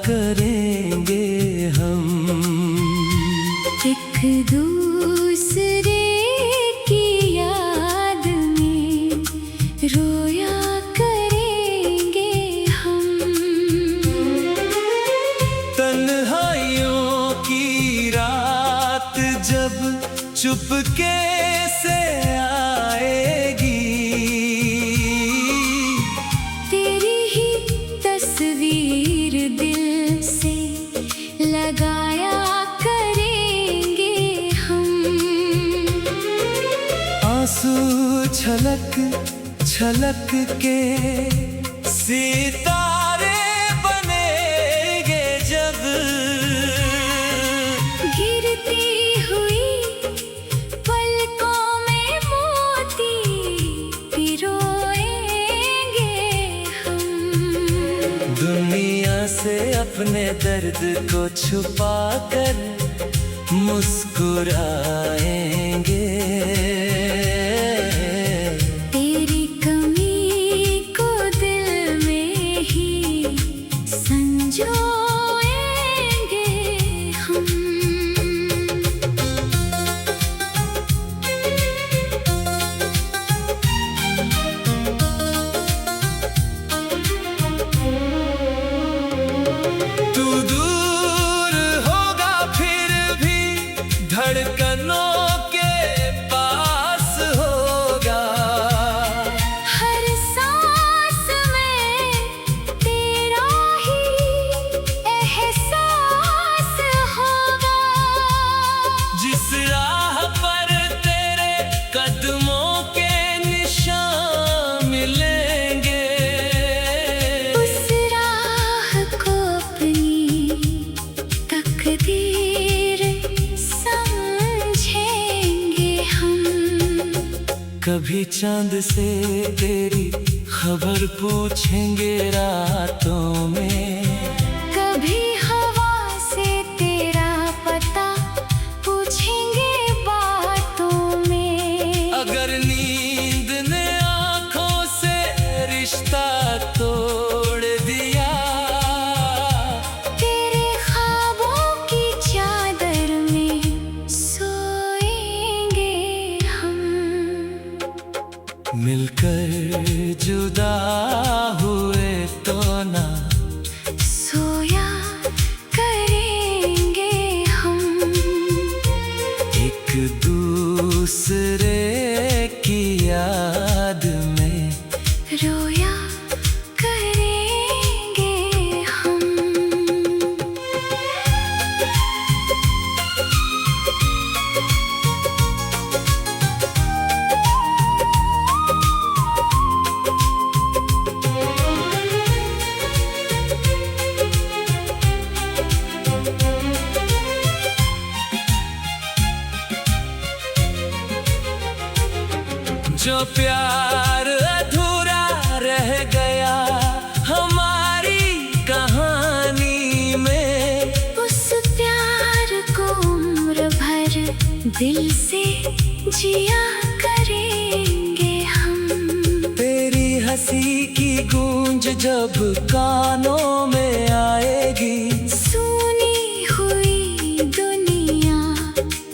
करेंगे हम। एक दूसरे की याद में रोया करेंगे हम। तन्हाइयों की रात जब चुपके से आएगी, तेरी ही तस्वीर दिल से लगाया करेंगे हम। आंसू छलक छलक के सितारे बनेंगे जब, गिरती हुई पलकों में मोती पिरोएंगे हम। दुनिया से अपने दर्द को छुपा कर मुस्कुराएंगे। तेरी कमी को दिल में ही संजोएंगे हम। तू दूर होगा फिर भी धड़कनों के पास होगा। हर सांस में तेरा ही एहसास होगा। जिस राह पर तेरे कदमों के निशान मिलेंगे, उस राह को अपनी तकदीर समझेंगे हम। कभी चांद से तेरी खबर पूछेंगे रातों में, कभी हवा से तेरा पता पूछेंगे बातों में। अगर नींद ने आंखों से रिश्ता तोड़ दिया, तेरे ख्वाबों की चादर में सोएंगे हम। मिलकर जुदा हुए तो ना सोया करेंगे हम। एक दूसरे की याद में रोया करेंगे हम। जो प्यार अधूरा रह गया हमारी कहानी में, उस प्यार को उम्र भर दिल से जिया करेंगे हम। तेरी हंसी की गूंज जब कानों में आएगी, सुनी हुई दुनिया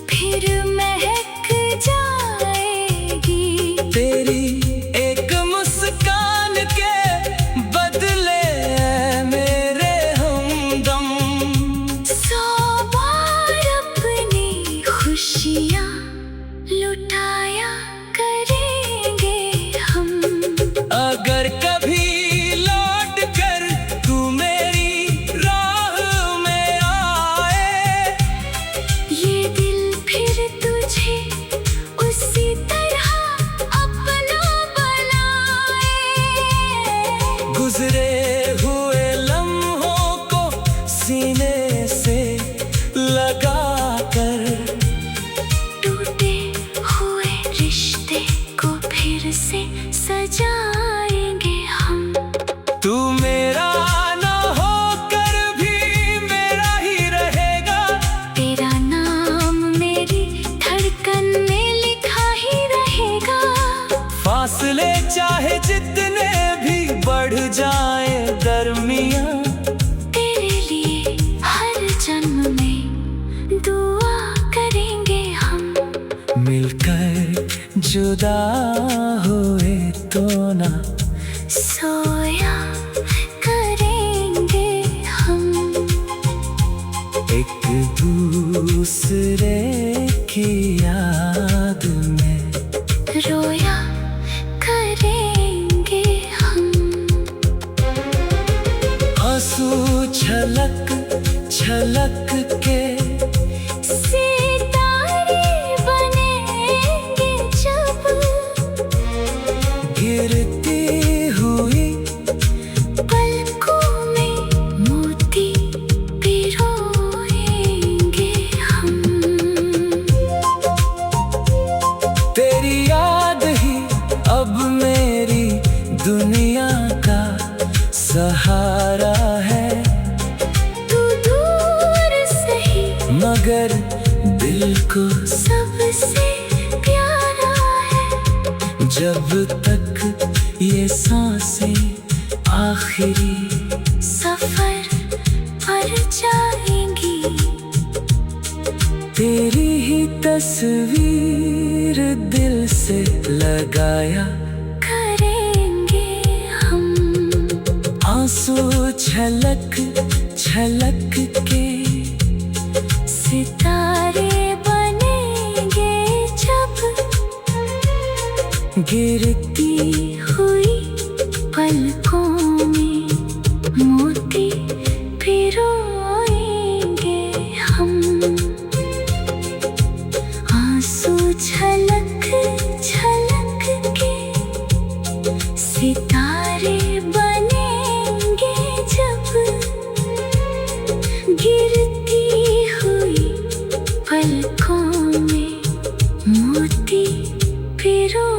फिर महक जाएगी। तेरी एक मुस्कान के बदले मेरे हमदम, 100 बार अपनी खुशियाँ लुटाया करेंगे हम। अगर कभी लौट कर तू मेरी जुदा हुए तो ना सोया करेंगे हम, एक दूसरे की याद में रोया करेंगे हम। आंसू छलक छलक के सितारे बनेंगे जब, गिरती हुई पलकों में मोती पिरोएंगे हम। तेरी याद ही अब मेरी दुनिया का सहारा है, तू दूर सही मगर दिल को सबसे प्यारा है। जब तक ये सांसें आखिरी सफर पर जाएंगी, तेरी ही तस्वीर दिल से लगाया करेंगे हम। आंसू छलक छलक के सितारे बनेंगे जब, गिरती हुई पलकों में मोती पिरोएंगे हम। आंसू छलक छलक के सितारे बनेंगे जब, गिरती हुई पलकों में मोती पिरो